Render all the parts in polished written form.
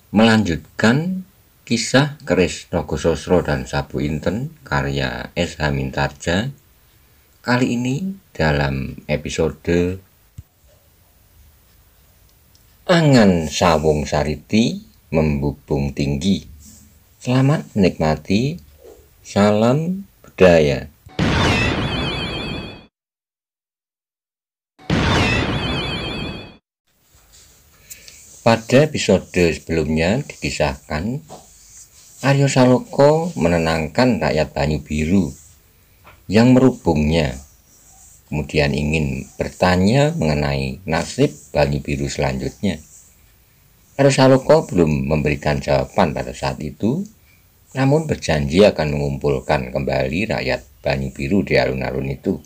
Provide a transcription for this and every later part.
Melanjutkan kisah keris Nogososro dan Sabu Inten karya S.H. Mintarja. Kali ini dalam episode Angan Sawung Sariti Membubung Tinggi. Selamat menikmati. Salam budaya. Pada episode sebelumnya dikisahkan Aryo Saloka menenangkan rakyat Banyu Biru yang merubungnya, kemudian ingin bertanya mengenai nasib Banyu Biru selanjutnya. Aryo Saloka belum memberikan jawaban pada saat itu, namun berjanji akan mengumpulkan kembali rakyat Banyu Biru di alun-alun itu.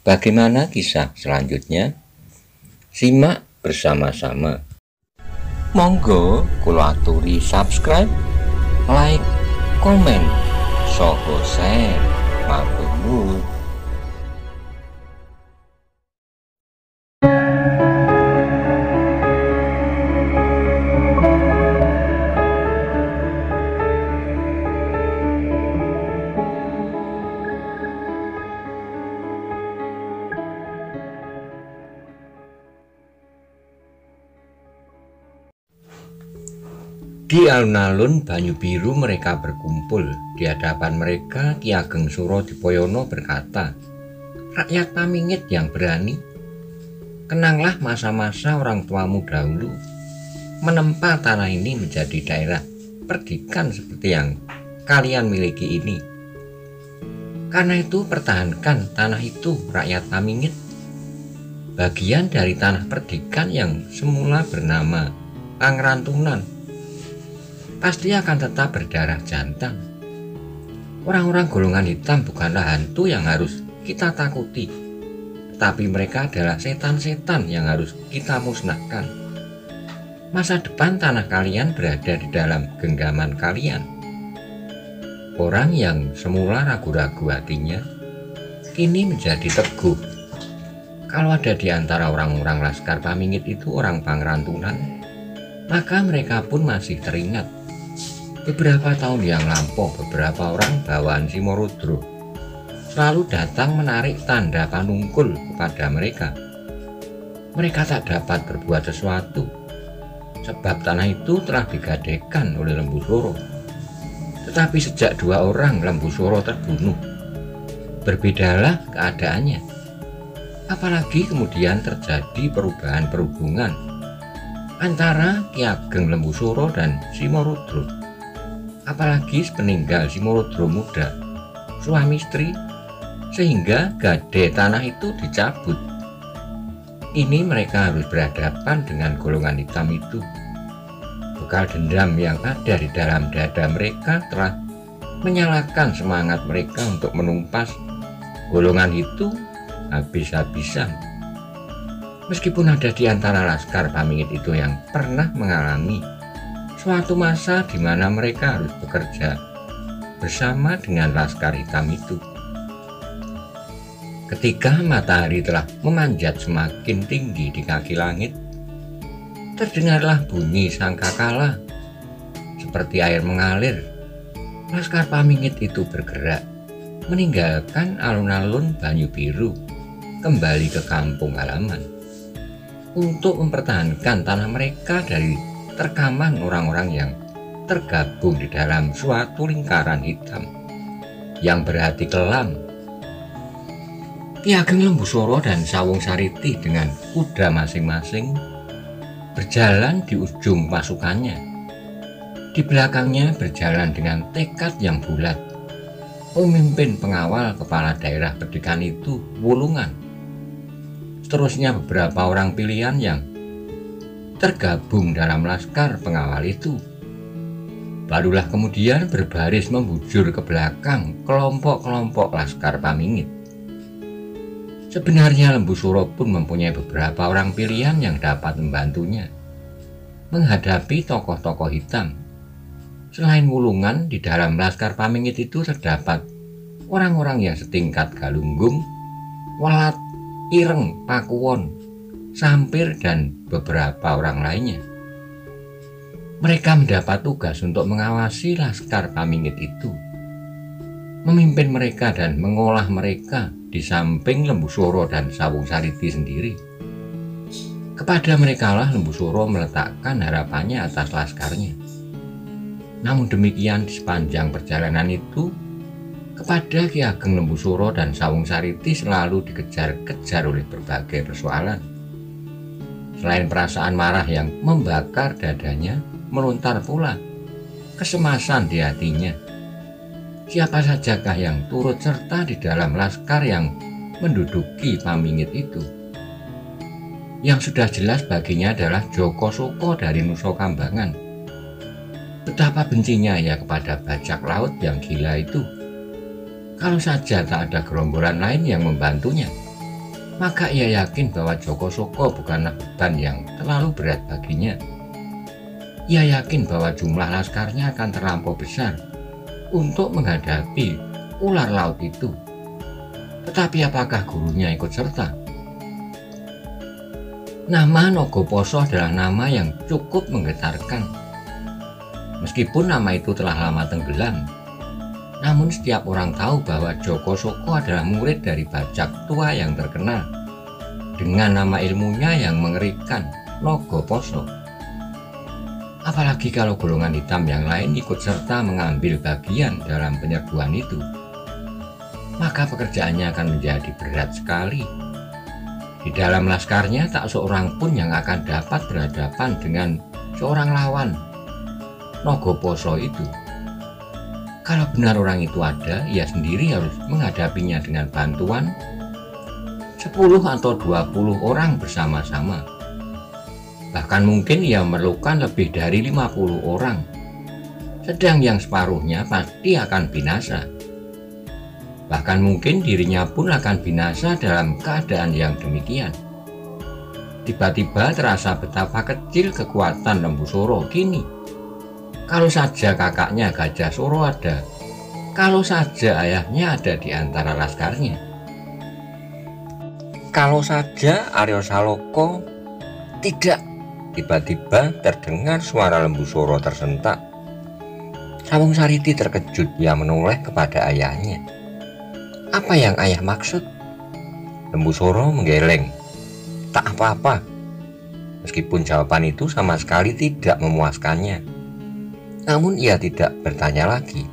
Bagaimana kisah selanjutnya? Simak bersama-sama. Monggo kula aturi subscribe, like, komen, saha share. Matur nuwun. Di alun-alun Banyu Biru mereka berkumpul. Di hadapan mereka Ki Ageng Suro Dipoyono berkata, "Rakyat Pamingit yang berani, kenanglah masa-masa orang tuamu dahulu menempa tanah ini menjadi daerah perdikan seperti yang kalian miliki ini. Karena itu pertahankan tanah itu, rakyat Pamingit, bagian dari tanah perdikan yang semula bernama Pangrantunan. Pasti akan tetap berdarah jantan. Orang-orang golongan hitam bukanlah hantu yang harus kita takuti, tetapi mereka adalah setan-setan yang harus kita musnahkan. Masa depan tanah kalian berada di dalam genggaman kalian." Orang yang semula ragu-ragu hatinya kini menjadi teguh. Kalau ada di antara orang-orang Laskar Pamingit itu orang Pangrantunan, maka mereka pun masih teringat beberapa tahun yang lampau beberapa orang bawaan Simorudro selalu datang menarik tanda panungkul kepada mereka. Mereka tak dapat berbuat sesuatu sebab tanah itu telah digadaikan oleh Lembu Suro. Tetapi sejak 2 orang Lembu Suro terbunuh, berbedalah keadaannya. Apalagi kemudian terjadi perubahan perhubungan antara Ki Ageng Lembu Suro dan Simorudro. Apalagi sepeninggal Simorudro muda, suami istri, sehingga gade tanah itu dicabut. Ini mereka harus berhadapan dengan golongan hitam itu. Bekal dendam yang ada di dalam dada mereka telah menyalakan semangat mereka untuk menumpas golongan itu habis-habisan. Meskipun ada di antara Laskar Pamingit itu yang pernah mengalami suatu masa di mana mereka harus bekerja bersama dengan Laskar Hitam itu. Ketika matahari telah memanjat semakin tinggi di kaki langit, terdengarlah bunyi sangkakala seperti air mengalir. Laskar Pamingit itu bergerak meninggalkan alun-alun Banyu Biru kembali ke kampung halaman untuk mempertahankan tanah mereka dari terkaman orang-orang yang tergabung di dalam suatu lingkaran hitam yang berhati kelam. Ki Ageng Lembu Suro dan Sawung Sariti dengan kuda masing-masing berjalan di ujung pasukannya. Di belakangnya berjalan dengan tekad yang bulat pemimpin pengawal kepala daerah perdikan itu, Wulungan. Seterusnya beberapa orang pilihan yang tergabung dalam laskar pengawal itu. Barulah kemudian berbaris membujur ke belakang kelompok-kelompok Laskar Pamingit. Sebenarnya Lembu Suro pun mempunyai beberapa orang pilihan yang dapat membantunya menghadapi tokoh-tokoh hitam. Selain Wulungan, di dalam Laskar Pamingit itu terdapat orang-orang yang setingkat Galunggung, Welat, Ireng, Pakuwon, Sampir, dan beberapa orang lainnya. Mereka mendapat tugas untuk mengawasi Laskar Pamingit itu, memimpin mereka dan mengolah mereka di samping Lembu Soro dan Sawung Sariti sendiri. Kepada merekalah Lembu Soro meletakkan harapannya atas laskarnya. Namun demikian di sepanjang perjalanan itu, kepada Ki Ageng Lembu Soro dan Sawung Sariti selalu dikejar-kejar oleh berbagai persoalan. Selain perasaan marah yang membakar dadanya, melontar pula kesemasan di hatinya. Siapa sajakah yang turut serta di dalam laskar yang menduduki Pamingit itu? Yang sudah jelas baginya adalah Joko Soko dari Nusa Kambangan. Betapa bencinya ia kepada bajak laut yang gila itu. Kalau saja tak ada gerombolan lain yang membantunya, maka ia yakin bahwa Joko Soko bukanlah beban yang terlalu berat baginya. Ia yakin bahwa jumlah laskarnya akan terlampau besar untuk menghadapi ular laut itu. Tetapi apakah gurunya ikut serta? Nama Nogoposo adalah nama yang cukup menggetarkan. Meskipun nama itu telah lama tenggelam, namun setiap orang tahu bahwa Joko Soko adalah murid dari bajak tua yang terkenal dengan nama ilmunya yang mengerikan, Nogoposo. Apalagi kalau golongan hitam yang lain ikut serta mengambil bagian dalam penyerbuan itu, maka pekerjaannya akan menjadi berat sekali. Di dalam laskarnya tak seorang pun yang akan dapat berhadapan dengan seorang lawan Nogoposo itu. Kalau benar orang itu ada, ia sendiri harus menghadapinya dengan bantuan 10 atau 20 orang bersama-sama. Bahkan mungkin ia memerlukan lebih dari 50 orang, sedang yang separuhnya pasti akan binasa. Bahkan mungkin dirinya pun akan binasa dalam keadaan yang demikian. Tiba-tiba terasa betapa kecil kekuatan Lembu Soro kini. Kalau saja kakaknya Gajah Soro ada, kalau saja ayahnya ada di antara laskarnya. Kalau saja Aryo Saloko tidak. Tiba-tiba terdengar suara Lembu Soro tersentak. Sawung Sariti terkejut, ia menoleh kepada ayahnya. Apa yang ayah maksud? Lembu Soro menggeleng. Tak apa-apa. Meskipun jawaban itu sama sekali tidak memuaskannya. Namun ia tidak bertanya lagi.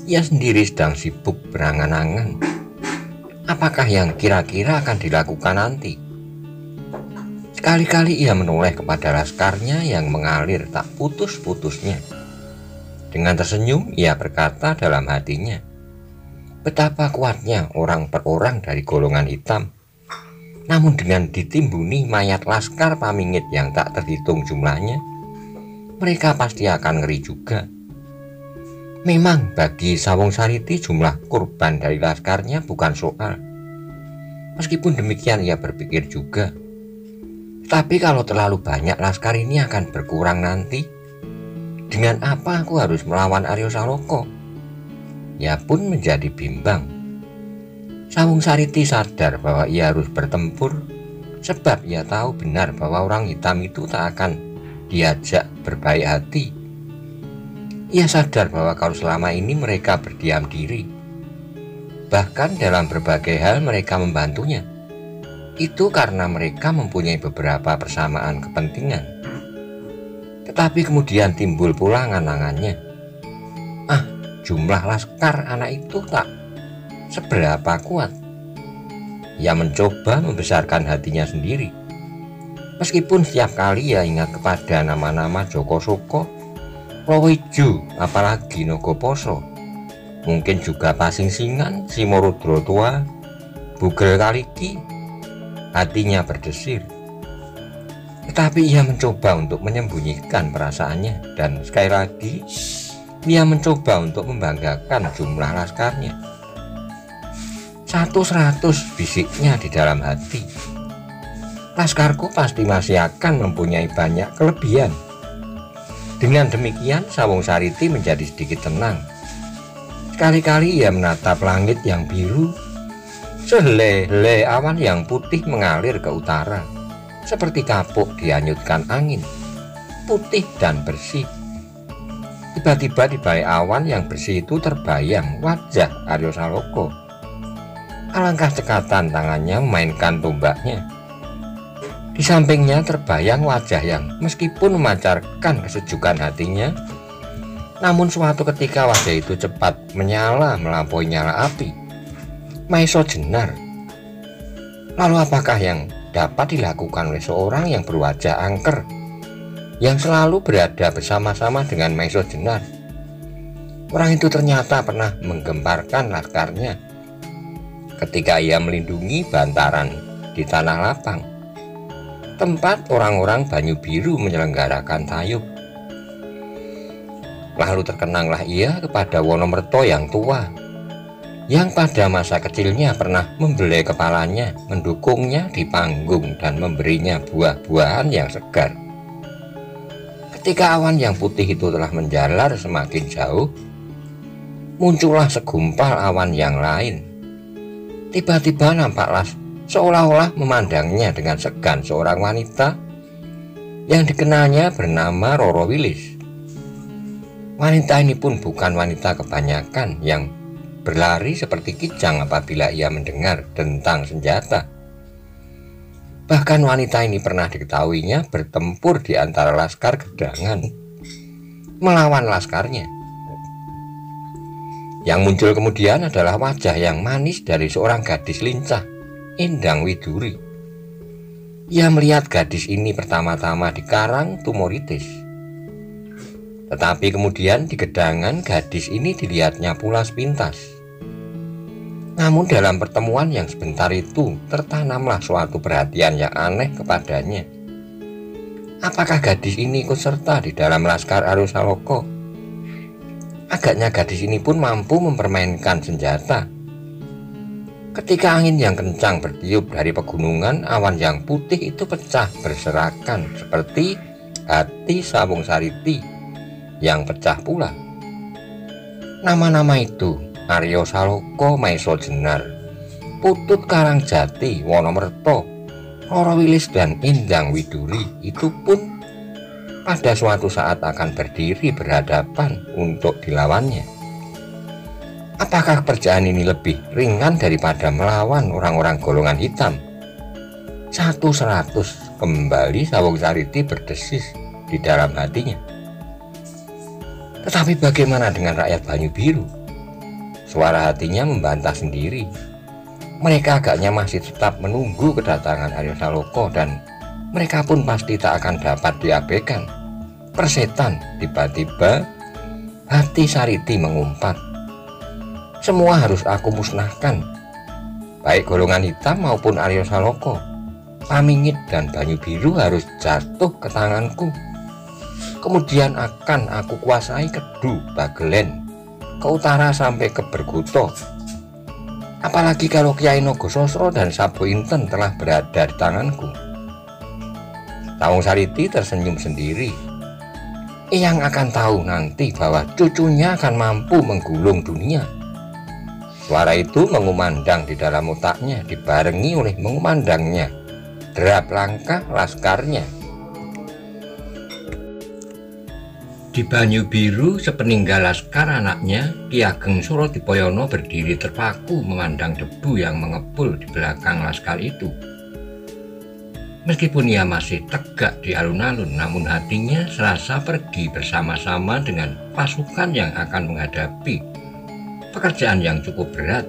Ia sendiri sedang sibuk berangan-angan. Apakah yang kira-kira akan dilakukan nanti? Sekali-kali ia menoleh kepada laskarnya yang mengalir tak putus-putusnya. Dengan tersenyum ia berkata dalam hatinya, betapa kuatnya orang per orang dari golongan hitam. Namun dengan ditimbuni mayat laskar Pamingit yang tak terhitung jumlahnya, mereka pasti akan ngeri juga. Memang bagi Sawung Sariti jumlah korban dari laskarnya bukan soal. Meskipun demikian ia berpikir juga, tapi kalau terlalu banyak laskar ini akan berkurang nanti. Dengan apa aku harus melawan Aryo Saloko? Ia pun menjadi bimbang. Sawung Sariti sadar bahwa ia harus bertempur, sebab ia tahu benar bahwa orang hitam itu tak akan diajak berbaik hati. Ia sadar bahwa kalau selama ini mereka berdiam diri, bahkan dalam berbagai hal mereka membantunya, itu karena mereka mempunyai beberapa persamaan kepentingan. Tetapi kemudian timbul pula angan-angannya. Jumlah laskar anak itu tak seberapa kuat. Ia mencoba membesarkan hatinya sendiri. Meskipun setiap kali ia ingat kepada nama-nama Joko Soko, Lowijo, apalagi Nogoposo, mungkin juga Pasingsingan, Simorudro Tua, Bugel Kaliki, hatinya berdesir. Tetapi ia mencoba untuk menyembunyikan perasaannya, dan sekali lagi ia mencoba untuk membanggakan jumlah laskarnya. 100 bisiknya di dalam hati. Laskarku pasti masih akan mempunyai banyak kelebihan. Dengan demikian Sawung Sariti menjadi sedikit tenang. Sekali-kali ia menatap langit yang biru. Sehelai-helai awan yang putih mengalir ke utara, seperti kapuk dihanyutkan angin. putih dan bersih. Tiba-tiba di balik awan yang bersih itu terbayang wajah Aryo Saloka. Alangkah cekatan tangannya memainkan tombaknya. Di sampingnya terbayang wajah yang meskipun memancarkan kesejukan hatinya, namun suatu ketika wajah itu cepat menyala melampaui nyala api. Maesa Jenar. Lalu apakah yang dapat dilakukan oleh seorang yang berwajah angker, yang selalu berada bersama-sama dengan Maesa Jenar? Orang itu ternyata pernah menggemparkan laskarnya ketika ia melindungi bantaran di Tanah Lapang, tempat orang-orang Banyu Biru menyelenggarakan tayub. Lalu terkenanglah ia kepada Wonomerto yang tua, yang pada masa kecilnya pernah membelai kepalanya, mendukungnya di panggung dan memberinya buah-buahan yang segar. Ketika awan yang putih itu telah menjalar semakin jauh, muncullah segumpal awan yang lain. Tiba-tiba nampaklah seolah-olah memandangnya dengan segan seorang wanita yang dikenalnya bernama Roro Wilis. Wanita ini pun bukan wanita kebanyakan yang berlari seperti kijang apabila ia mendengar tentang senjata. Bahkan wanita ini pernah diketahuinya bertempur di antara laskar gedangan melawan laskarnya. Yang muncul kemudian adalah wajah yang manis dari seorang gadis lincah, Endang Widuri. Ia melihat gadis ini pertama-tama di Karang Tumoritis. Tetapi kemudian di gedangan gadis ini dilihatnya pula sepintas. Namun dalam pertemuan yang sebentar itu tertanamlah suatu perhatian yang aneh kepadanya. Apakah gadis ini ikut serta di dalam laskar Aryo Saloka? Agaknya gadis ini pun mampu mempermainkan senjata. Ketika angin yang kencang bertiup dari pegunungan, awan yang putih itu pecah berserakan seperti hati Sawung Sariti yang pecah pula. Nama-nama itu Aryo Saloka, Maesa Jenar, Putut Karangjati, Wonomerto, Roro Wilis dan Endang Widuri itu pun pada suatu saat akan berdiri berhadapan untuk dilawannya. Apakah pekerjaan ini lebih ringan daripada melawan orang-orang golongan hitam? 100 kembali Sawung Sariti berdesis di dalam hatinya. Tetapi bagaimana dengan rakyat Banyu Biru? Suara hatinya membantah sendiri. Mereka agaknya masih tetap menunggu kedatangan Aryo Saloka dan mereka pun pasti tak akan dapat diabaikan. Persetan, tiba-tiba hati Sariti mengumpat. Semua harus aku musnahkan, baik golongan hitam maupun Aryo Saloka. Pamingit dan Banyu Biru harus jatuh ke tanganku. Kemudian akan aku kuasai Kedu, Bagelen, ke utara sampai ke Berguto. Apalagi kalau Kyai Nogososro dan Sabo Inten telah berada di tanganku. Sawung Sariti tersenyum sendiri. Yang akan tahu nanti bahwa cucunya akan mampu menggulung dunia. Suara itu mengumandang di dalam otaknya, dibarengi oleh mengumandangnya derap langkah laskarnya. Di Banyu Biru, sepeninggal laskar anaknya, Ki Ageng Surodipoyono berdiri terpaku memandang debu yang mengepul di belakang laskar itu. Meskipun ia masih tegak di alun-alun, namun hatinya serasa pergi bersama-sama dengan pasukan yang akan menghadapi pekerjaan yang cukup berat,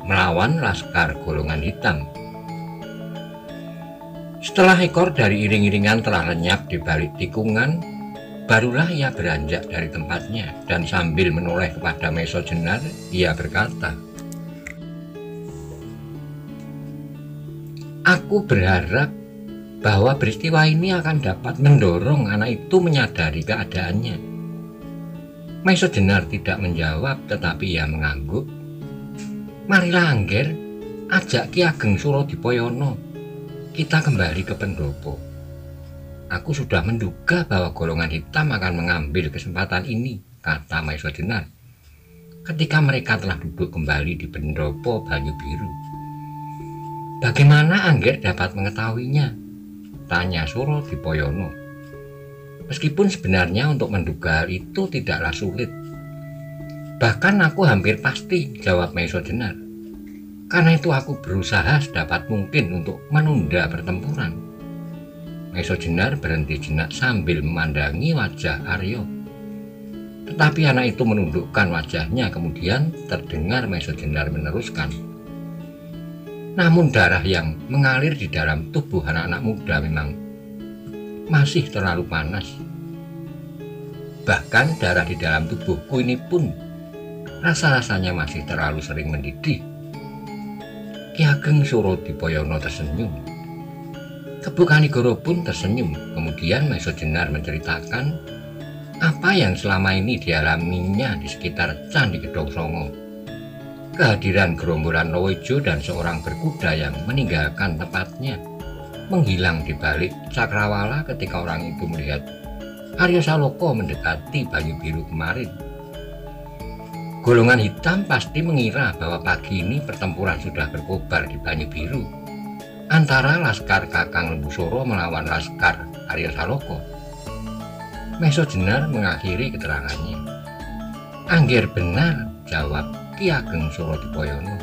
melawan laskar golongan hitam. Setelah ekor dari iring-iringan telah lenyap di balik tikungan, barulah ia beranjak dari tempatnya dan sambil menoleh kepada Maesa Jenar, ia berkata, "Aku berharap bahwa peristiwa ini akan dapat mendorong anak itu menyadari keadaannya." Maesa Jenar tidak menjawab, tetapi ia mengangguk. "Marilah Angger, ajak Ki Ageng Surodipoyono, kita kembali ke pendopo. Aku sudah menduga bahwa golongan hitam akan mengambil kesempatan ini," kata Maesa Jenar, ketika mereka telah duduk kembali di pendopo Banyu Biru. "Bagaimana Angger dapat mengetahuinya?" tanya Surodipoyono. Meskipun sebenarnya untuk menduga hal itu tidaklah sulit. Bahkan aku hampir pasti, jawab Maiso Jenar. Karena itu aku berusaha sedapat mungkin untuk menunda pertempuran. Maiso Jenar berhenti jenak sambil memandangi wajah Aryo. Tetapi anak itu menundukkan wajahnya, kemudian terdengar Maiso Jenar meneruskan. Namun darah yang mengalir di dalam tubuh anak-anak muda memang masih terlalu panas. Bahkan darah di dalam tubuhku ini pun rasa-rasanya masih terlalu sering mendidih. Ki Ageng Surodipoyono tersenyum. Kebu Kanigoro pun tersenyum. Kemudian Maiso Jenar menceritakan apa yang selama ini dialaminya di sekitar Candi Gedong Songo. Kehadiran gerombolan Lowejo dan seorang berkuda yang meninggalkan tempatnya menghilang di balik cakrawala ketika orang itu melihat Aryo Saloko mendekati Banyu Biru kemarin. Golongan hitam pasti mengira bahwa pagi ini pertempuran sudah berkobar di Banyu Biru antara laskar Kakang Lembu Soro melawan laskar Aryo Saloko. Maiso Jenar mengakhiri keterangannya. Angger benar, jawab Ki Ageng Surodipoyono.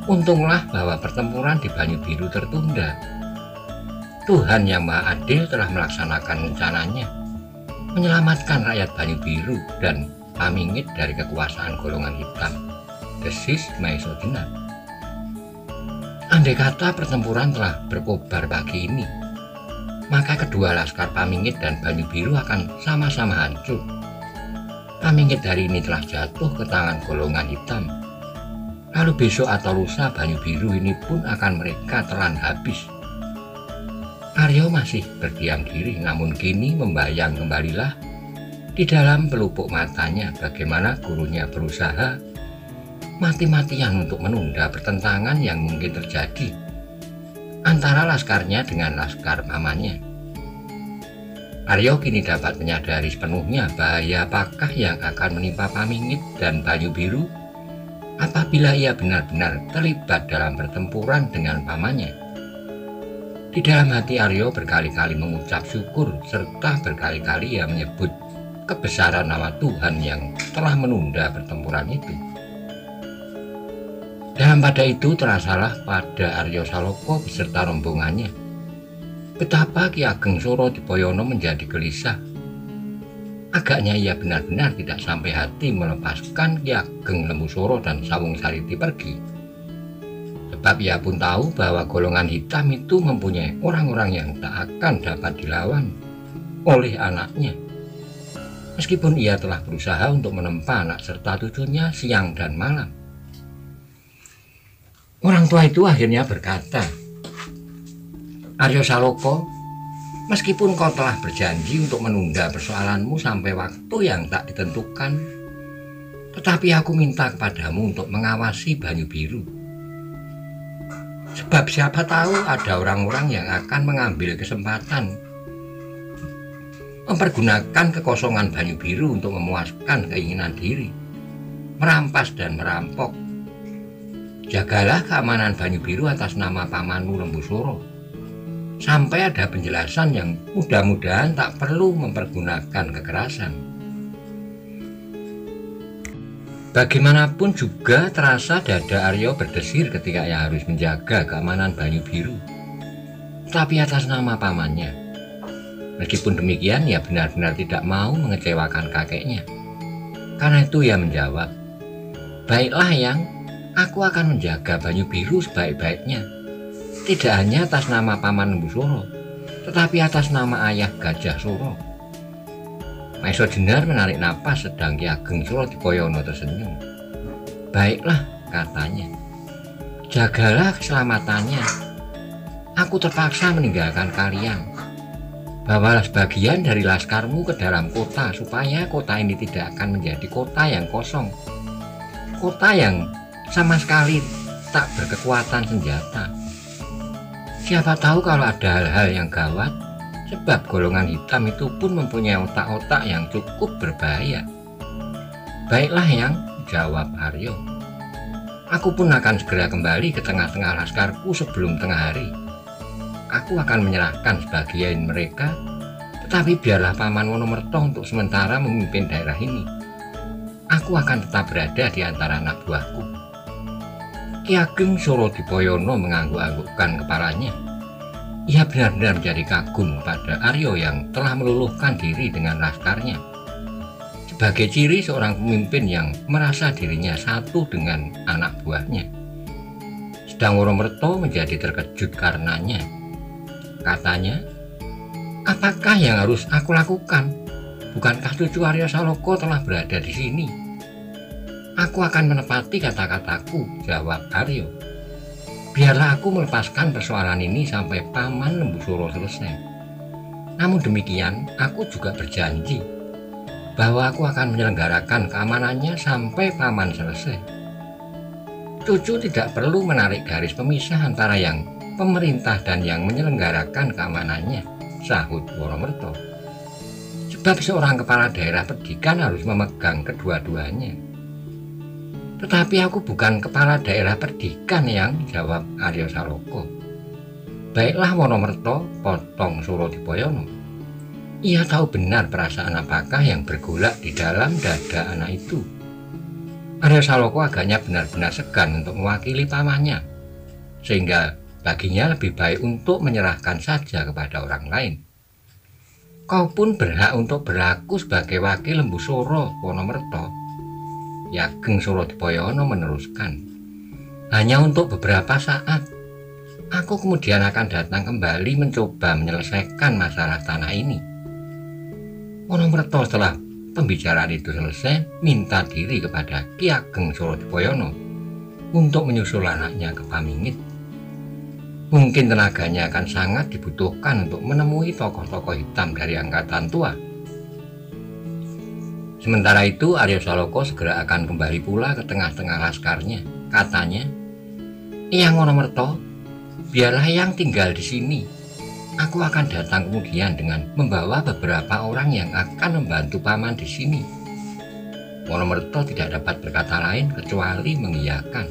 Untunglah bahwa pertempuran di Banyu Biru tertunda. Tuhan yang Maha Adil telah melaksanakan rencananya, menyelamatkan rakyat Banyu Biru dan Pamingit dari kekuasaan golongan hitam, desis Maiso Jenar. Andai kata pertempuran telah berkobar pagi ini, maka kedua laskar Pamingit dan Banyu Biru akan sama-sama hancur. Pamingit hari ini telah jatuh ke tangan golongan hitam. Lalu besok atau lusa Banyu Biru ini pun akan mereka telan habis. Aryo masih berdiam diri, namun kini membayang kembalilah di dalam pelupuk matanya bagaimana gurunya berusaha mati-matian untuk menunda pertentangan yang mungkin terjadi antara laskarnya dengan laskar pamannya. Aryo kini dapat menyadari sepenuhnya bahaya apakah yang akan menimpa Pamingit dan Banyu Biru apabila ia benar-benar terlibat dalam pertempuran dengan pamannya. Di dalam hati Aryo berkali-kali mengucap syukur serta berkali-kali ia menyebut kebesaran nama Tuhan yang telah menunda pertempuran itu. Dan pada itu terasalah pada Aryo Saloko beserta rombongannya betapa Ki Ageng Surodipoyono menjadi gelisah. Agaknya ia benar-benar tidak sampai hati melepaskan Ki Ageng Lembu Soro dan Sawung Sariti pergi. Sebab ia pun tahu bahwa golongan hitam itu mempunyai orang-orang yang tak akan dapat dilawan oleh anaknya. Meskipun ia telah berusaha untuk menempa anak serta cucunya siang dan malam. Orang tua itu akhirnya berkata, Aryo Saloko, meskipun kau telah berjanji untuk menunda persoalanmu sampai waktu yang tak ditentukan, tetapi aku minta kepadamu untuk mengawasi Banyu Biru. Sebab siapa tahu ada orang-orang yang akan mengambil kesempatan mempergunakan kekosongan Banyu Biru untuk memuaskan keinginan diri, merampas dan merampok. Jagalah keamanan Banyu Biru atas nama pamanmu Lembu Soro, sampai ada penjelasan yang mudah-mudahan tak perlu mempergunakan kekerasan. Bagaimanapun juga terasa dada Aryo berdesir ketika ia harus menjaga keamanan Banyu Biru, tapi atas nama pamannya. Meskipun demikian, ia benar-benar tidak mau mengecewakan kakeknya. Karena itu ia menjawab, baiklah Yang, aku akan menjaga Banyu Biru sebaik-baiknya. Tidak hanya atas nama Paman Lembu Soro, tetapi atas nama ayah Gajah Soro. Maiso Jenar menarik napas sedang Ki Ageng Surodipoyono tersenyum. Baiklah, katanya. Jagalah keselamatannya. Aku terpaksa meninggalkan kalian. Bawalah sebagian dari laskarmu ke dalam kota supaya kota ini tidak akan menjadi kota yang kosong. Kota yang sama sekali tak berkekuatan senjata. Siapa tahu kalau ada hal-hal yang gawat, sebab golongan hitam itu pun mempunyai otak-otak yang cukup berbahaya. Baiklah Yang, jawab Aryo. Aku pun akan segera kembali ke tengah-tengah laskarku sebelum tengah hari. Aku akan menyerahkan sebagian mereka, Tetapi biarlah Paman Wonomerto untuk sementara memimpin daerah ini. Aku akan tetap berada di antara anak buahku. Ki Ageng Surodipoyono mengangguk-anggukkan kepalanya. Ia benar-benar menjadi kagum pada Aryo yang telah meluluhkan diri dengan laskarnya. Sebagai ciri seorang pemimpin yang merasa dirinya satu dengan anak buahnya. Sedang Wonomerto menjadi terkejut karenanya. Katanya, apakah yang harus aku lakukan? Bukankah cucu Aryo Saloka telah berada di sini? Aku akan menepati kata-kataku, jawab Aryo. Biarlah aku melepaskan persoalan ini sampai Paman Lembusuro selesai. Namun demikian, aku juga berjanji bahwa aku akan menyelenggarakan keamanannya sampai Paman selesai. Cucu tidak perlu menarik garis pemisah antara yang pemerintah dan yang menyelenggarakan keamanannya, sahut Wonomerto. Sebab seorang kepala daerah pendidikan harus memegang kedua-duanya. Tetapi aku bukan kepala daerah pendidikan yang, jawab Aryo Saloka. Baiklah Wonomerto, potong Surodipoyono. Ia tahu benar perasaan apakah yang bergolak di dalam dada anak itu. Aryo Saloka agaknya benar-benar segan untuk mewakili pamannya, sehingga baginya lebih baik untuk menyerahkan saja kepada orang lain. Kau pun berhak untuk berlaku sebagai wakil Lembusuro, Wonomerto. Ki Ageng Surodipoyono meneruskan. Hanya untuk beberapa saat. Aku kemudian akan datang kembali mencoba menyelesaikan masalah tanah ini. Wonomerto setelah pembicaraan itu selesai, minta diri kepada Ki Ageng Surodipoyono untuk menyusul anaknya ke Pamingit. Mungkin tenaganya akan sangat dibutuhkan untuk menemui tokoh-tokoh hitam dari angkatan tua. Sementara itu Aryo Saloka segera akan kembali pula ke tengah-tengah laskarnya. Katanya, Eyang Wonomerto, biarlah Eyang tinggal di sini. Aku akan datang kemudian dengan membawa beberapa orang yang akan membantu Paman di sini. Wonomerto tidak dapat berkata lain kecuali mengiyakan.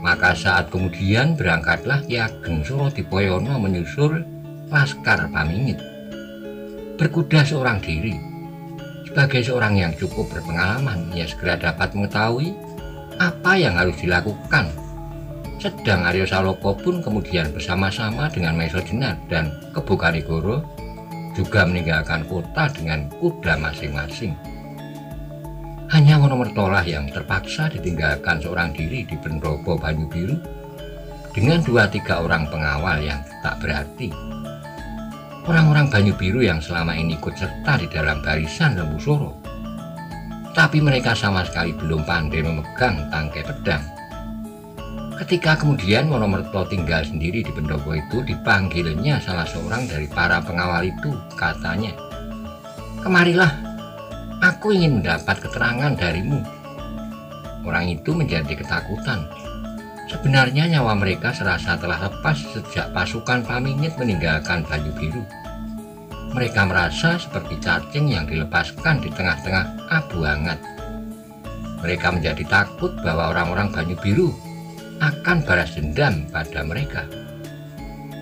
Maka saat kemudian berangkatlah Ki Ageng Surodipoyono menyusul laskar Pamingit. Berkuda seorang diri. Sebagai seorang yang cukup berpengalaman, ia segera dapat mengetahui apa yang harus dilakukan. Sedang Aryo Saloka pun kemudian bersama-sama dengan Maiso Jenar dan Kebo Karigoro juga meninggalkan kota dengan kuda masing-masing. Hanya Wonomerto lah yang terpaksa ditinggalkan seorang diri di pendopo Banyu Biru dengan 2-3 orang pengawal yang tak berarti. Orang-orang Banyu Biru yang selama ini ikut serta di dalam barisan Lembusuro, tapi mereka sama sekali belum pandai memegang tangkai pedang. Ketika kemudian Wonomerto tinggal sendiri di pendopo itu, dipanggilnya salah seorang dari para pengawal itu. Katanya, kemarilah, aku ingin mendapat keterangan darimu. Orang itu menjadi ketakutan. Sebenarnya nyawa mereka serasa telah lepas sejak pasukan Pamingit meninggalkan Banyu Biru. Mereka merasa seperti cacing yang dilepaskan di tengah-tengah abu hangat. Mereka menjadi takut bahwa orang-orang Banyu Biru akan balas dendam pada mereka.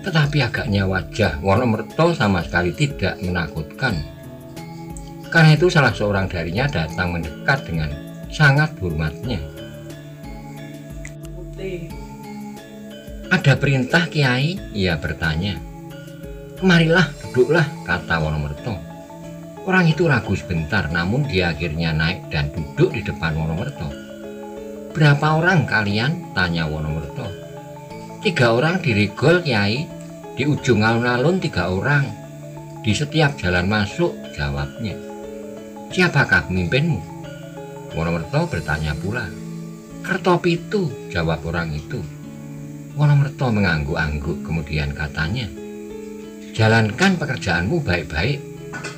Tetapi agaknya wajah Wonomerto sama sekali tidak menakutkan. Karena itu salah seorang darinya datang mendekat dengan sangat hormatnya. Ada perintah Kiai? Ia bertanya. Kemarilah, duduklah, kata Wonomerto. Orang itu ragu sebentar, namun dia akhirnya naik dan duduk di depan Wonomerto. Berapa orang kalian? Tanya Wonomerto. 3 orang di Rigol, Kiai. Di ujung alun-alun 3 orang. Di setiap jalan masuk, jawabnya. Siapakah pemimpinmu? Wonomerto bertanya pula. Kertopitu, jawab orang itu. Wonomerto mengangguk-angguk, kemudian katanya, jalankan pekerjaanmu baik-baik,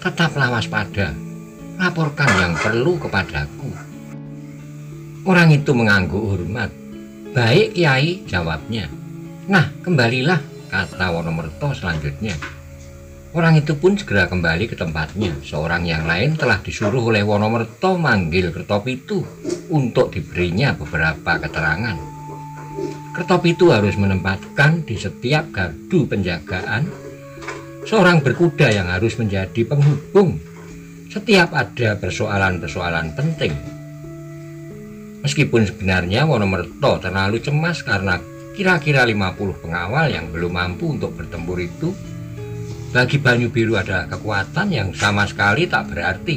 tetaplah waspada, laporkan yang perlu kepadaku. Orang itu mengangguk hormat. Baik Kiai, jawabnya. Nah, kembalilah, kata Wonomerto selanjutnya. Orang itu pun segera kembali ke tempatnya. Seorang yang lain telah disuruh oleh Wonomerto manggil Kertopitu untuk diberinya beberapa keterangan. Kertopitu harus menempatkan di setiap gardu penjagaan seorang berkuda yang harus menjadi penghubung setiap ada persoalan-persoalan penting. Meskipun sebenarnya Wonomerto terlalu cemas karena kira-kira 50 pengawal yang belum mampu untuk bertempur itu, bagi Banyu Biru adalah kekuatan yang sama sekali tak berarti.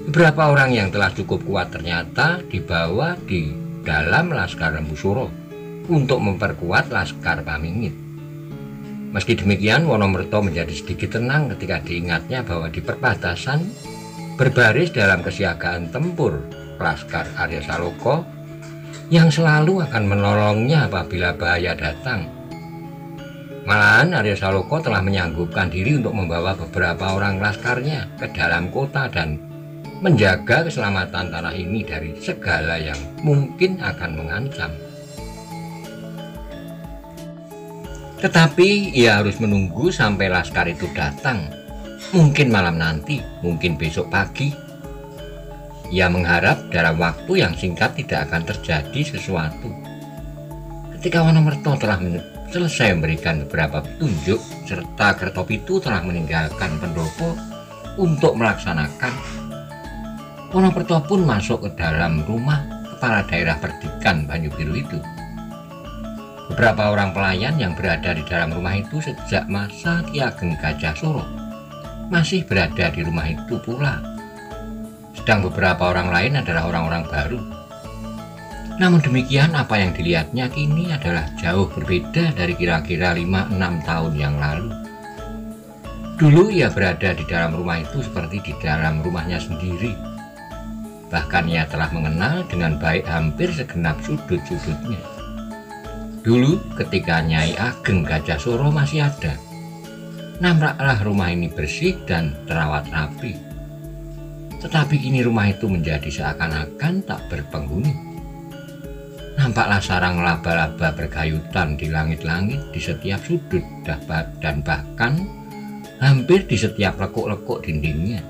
Beberapa orang yang telah cukup kuat ternyata dibawa di dalam Laskar Lembu Suro untuk memperkuat Laskar Pamingit. Meski demikian, Wonomerto menjadi sedikit tenang ketika diingatnya bahwa di perbatasan berbaris dalam kesiagaan tempur Laskar Arya Saloka yang selalu akan menolongnya apabila bahaya datang. Malahan Arya Saloka telah menyanggupkan diri untuk membawa beberapa orang laskarnya ke dalam kota dan menjaga keselamatan tanah ini dari segala yang mungkin akan mengancam. Tetapi ia harus menunggu sampai laskar itu datang. Mungkin malam nanti, mungkin besok pagi. Ia mengharap dalam waktu yang singkat tidak akan terjadi sesuatu. Ketika Wonomerto telah selesai memberikan beberapa petunjuk serta Kertopitu telah meninggalkan pendopo untuk melaksanakan, Wonomerto pun masuk ke dalam rumah kepala daerah Perdikan Banyu Biru itu. Beberapa orang pelayan yang berada di dalam rumah itu sejak masa Ki Ageng Gajah Suro masih berada di rumah itu pula. Sedang beberapa orang lain adalah orang-orang baru. Namun demikian, apa yang dilihatnya kini adalah jauh berbeda dari kira-kira 5-6 tahun yang lalu. Dulu ia berada di dalam rumah itu seperti di dalam rumahnya sendiri. Bahkan ia telah mengenal dengan baik hampir segenap sudut-sudutnya. Dulu ketika Nyai Ageng Gajah Suro masih ada, nampaklah rumah ini bersih dan terawat rapi. Tetapi kini rumah itu menjadi seakan-akan tak berpenghuni. Nampaklah sarang laba-laba bergayutan di langit-langit di setiap sudut dan bahkan hampir di setiap lekuk-lekuk dindingnya.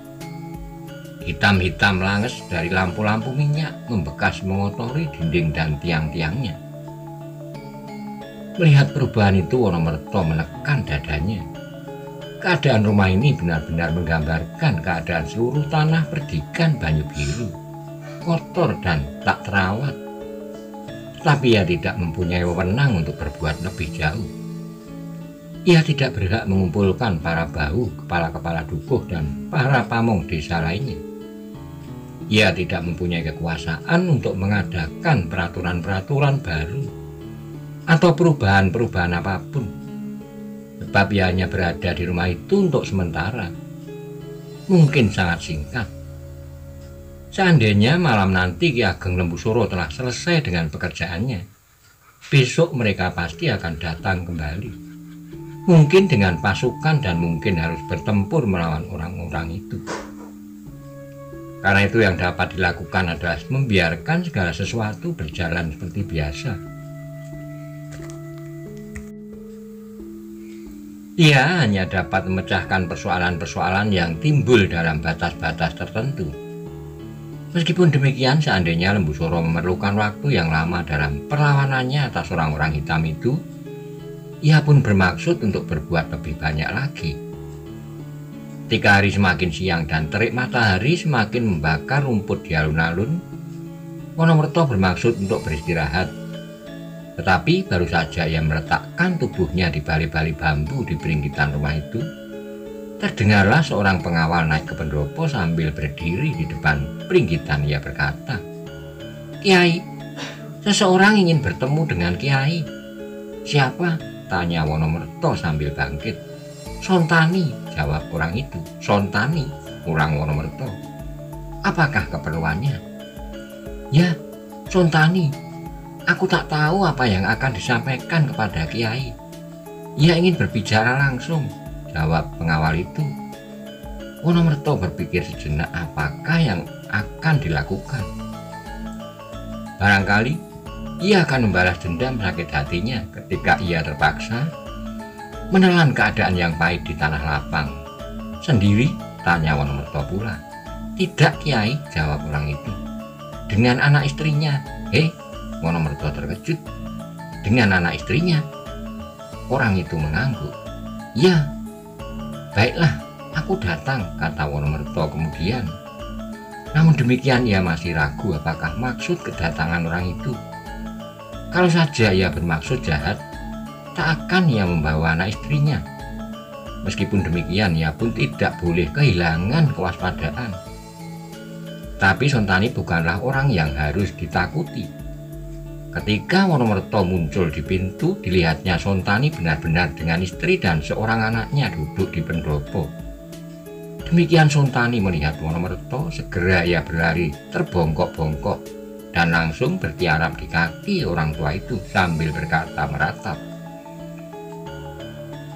Hitam-hitam langes dari lampu-lampu minyak membekas mengotori dinding dan tiang-tiangnya. Melihat perubahan itu, Wonomerto menekan dadanya. Keadaan rumah ini benar-benar menggambarkan keadaan seluruh tanah Perdikan Banyu Biru, kotor dan tak terawat. Tapi ia tidak mempunyai wewenang untuk berbuat lebih jauh. Ia tidak berhak mengumpulkan para bahu, kepala-kepala dukuh dan para pamong desa lainnya. Ia tidak mempunyai kekuasaan untuk mengadakan peraturan-peraturan baru atau perubahan-perubahan apapun. Sebab ia hanya berada di rumah itu untuk sementara, mungkin sangat singkat. Seandainya malam nanti Ki Ageng Lembu Suro telah selesai dengan pekerjaannya, besok mereka pasti akan datang kembali. Mungkin dengan pasukan dan mungkin harus bertempur melawan orang-orang itu. Karena itu yang dapat dilakukan adalah membiarkan segala sesuatu berjalan seperti biasa. Ia hanya dapat memecahkan persoalan-persoalan yang timbul dalam batas-batas tertentu. Meskipun demikian, seandainya Lembu Suro memerlukan waktu yang lama dalam perlawanannya atas orang-orang hitam itu, ia pun bermaksud untuk berbuat lebih banyak lagi. Ketika hari semakin siang dan terik matahari semakin membakar rumput di alun-alun, Wonomerto bermaksud untuk beristirahat. Tetapi baru saja ia meletakkan tubuhnya di bali-bali bambu di peringgitan rumah itu, terdengarlah seorang pengawal naik ke pendopo sambil berdiri di depan peringgitan. Ia berkata, "Kiai, seseorang ingin bertemu dengan Kiai." "Siapa?" tanya Wonomerto sambil bangkit. "Sontani," jawab orang itu. "Sontani," ulang Wonomerto. "Apakah keperluannya?" "Ya, Sontani. Aku tak tahu apa yang akan disampaikan kepada Kiai. Ia ingin berbicara langsung," jawab pengawal itu. Wonomerto berpikir sejenak apakah yang akan dilakukan. Barangkali ia akan membalas dendam sakit hatinya ketika ia terpaksa menelan keadaan yang pahit di tanah lapang. "Sendiri?" tanya Wonomerto pula. "Tidak, Kiai," jawab orang itu. "Dengan anak istrinya." Wonomerto terkejut. "Dengan anak istrinya?" Orang itu mengangguk. "Ya, Baiklah, aku datang, kata Wonomerto kemudian. Namun demikian ia masih ragu apakah maksud kedatangan orang itu. Kalau saja ia bermaksud jahat, tak akan ia membawa anak istrinya. Meskipun demikian, ia pun tidak boleh kehilangan kewaspadaan. Tapi Sontani bukanlah orang yang harus ditakuti. Ketika Wonomerto muncul di pintu, dilihatnya Sontani benar-benar dengan istri dan seorang anaknya duduk di pendopo. Demikian Sontani melihat Wonomerto, segera ia berlari terbongkok-bongkok dan langsung bertiarap di kaki orang tua itu sambil berkata meratap,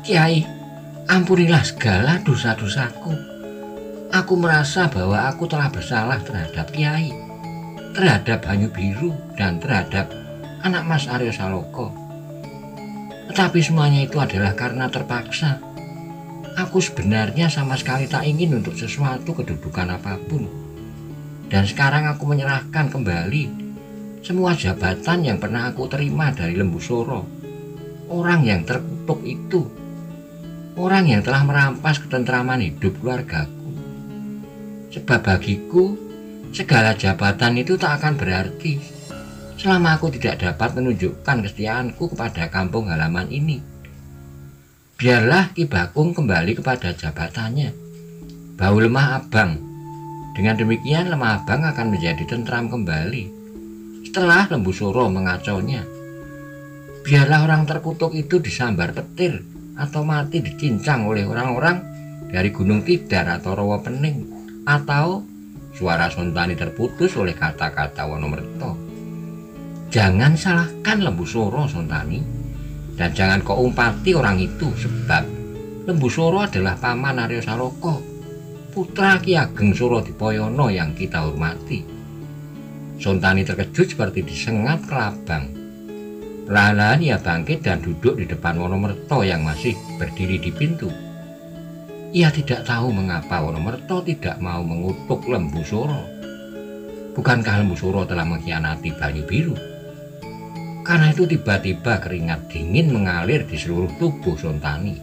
"Kiai, ampunilah segala dosa-dosaku. Aku merasa bahwa aku telah bersalah terhadap Kiai, terhadap Banyu Biru, dan terhadap anak Mas Aryo Saloko. Tetapi semuanya itu adalah karena terpaksa. Aku sebenarnya sama sekali tak ingin untuk sesuatu kedudukan apapun. Dan sekarang aku menyerahkan kembali semua jabatan yang pernah aku terima dari Lembu Soro, orang yang terkutuk itu, orang yang telah merampas ketentraman hidup keluargaku. Sebab bagiku, segala jabatan itu tak akan berarti selama aku tidak dapat menunjukkan kesetiaanku kepada kampung halaman ini. Biarlah Ki Bakung kembali kepada jabatannya, bau lemah abang. Dengan demikian lemah abang akan menjadi tentram kembali setelah Lembu Soro mengacaunya. Biarlah orang terkutuk itu disambar petir atau mati dicincang oleh orang-orang dari Gunung Tidar atau Rawa Pening, atau suara Sontani terputus oleh kata-kata Wonomerto. Jangan salahkan Lembu Soro, Sontani, dan jangan kau umpati orang itu, sebab Lembu Soro adalah paman Aryo Saloko, putra Ki Ageng Surodipoyono yang kita hormati. Sontani terkejut seperti disengat kelabang. Perlahan ia bangkit dan duduk di depan Wonomerto yang masih berdiri di pintu. Ia tidak tahu mengapa Wonomerto tidak mau mengutuk Lembu Soro. Bukankah Lembu Soro telah mengkhianati Banyu Biru? Karena itu tiba-tiba keringat dingin mengalir di seluruh tubuh Sontani.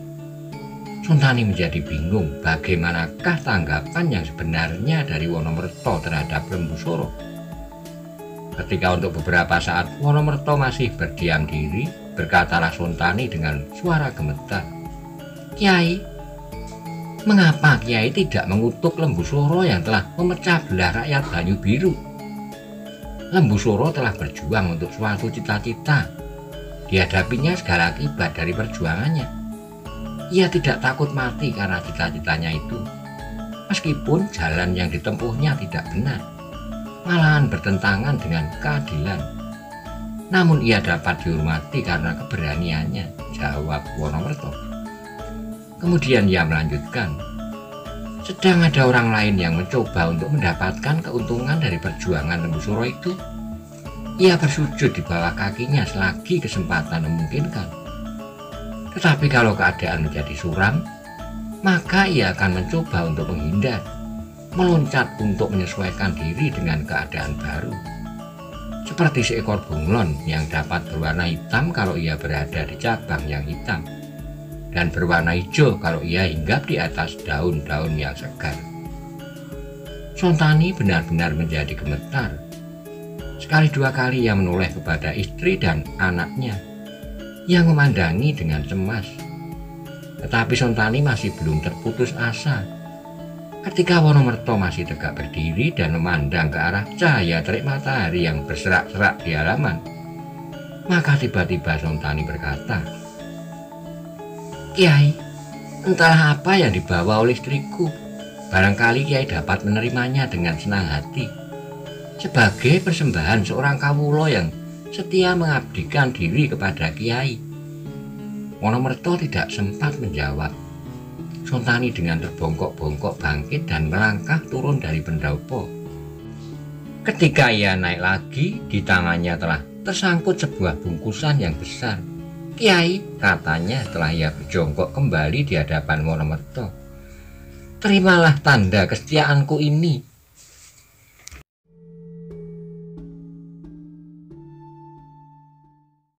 Sontani menjadi bingung bagaimanakah tanggapan yang sebenarnya dari Wonomerto terhadap Lembu Soro. Ketika untuk beberapa saat Wonomerto masih berdiam diri, berkatalah Sontani dengan suara gemetar, "Kiai, mengapa Kiai tidak mengutuk Lembu Soro yang telah memecah belah rakyat Banyu Biru? Lembu Soro telah berjuang untuk suatu cita-cita. Dihadapinya segala akibat dari perjuangannya. Ia tidak takut mati karena cita-citanya itu. Meskipun jalan yang ditempuhnya tidak benar, malahan bertentangan dengan keadilan. Namun ia dapat dihormati karena keberaniannya," jawab Wonomerto. Kemudian ia melanjutkan, "Sedang ada orang lain yang mencoba untuk mendapatkan keuntungan dari perjuangan Lembu Soro itu. Ia bersujud di bawah kakinya selagi kesempatan memungkinkan. Tetapi kalau keadaan menjadi suram, maka ia akan mencoba untuk menghindar, meloncat untuk menyesuaikan diri dengan keadaan baru. Seperti seekor bunglon yang dapat berwarna hitam kalau ia berada di cabang yang hitam, dan berwarna hijau kalau ia hinggap di atas daun-daun yang segar." Sontani benar-benar menjadi gemetar. Sekali dua kali ia menoleh kepada istri dan anaknya yang memandangi dengan cemas. Tetapi Sontani masih belum terputus asa. Ketika Wonomerto masih tegak berdiri dan memandang ke arah cahaya terik matahari yang berserak-serak di halaman, maka tiba-tiba Sontani berkata, "Kiai, entahlah apa yang dibawa oleh istriku. Barangkali Kiai dapat menerimanya dengan senang hati, sebagai persembahan seorang kawula yang setia mengabdikan diri kepada Kiai." Wonomerto tidak sempat menjawab. Sontani dengan terbongkok-bongkok bangkit dan melangkah turun dari pendopo. Ketika ia naik lagi, di tangannya telah tersangkut sebuah bungkusan yang besar. "Kiai," katanya setelah ia berjongkok kembali di hadapan Wonomerto, "terimalah tanda kesetiaanku ini.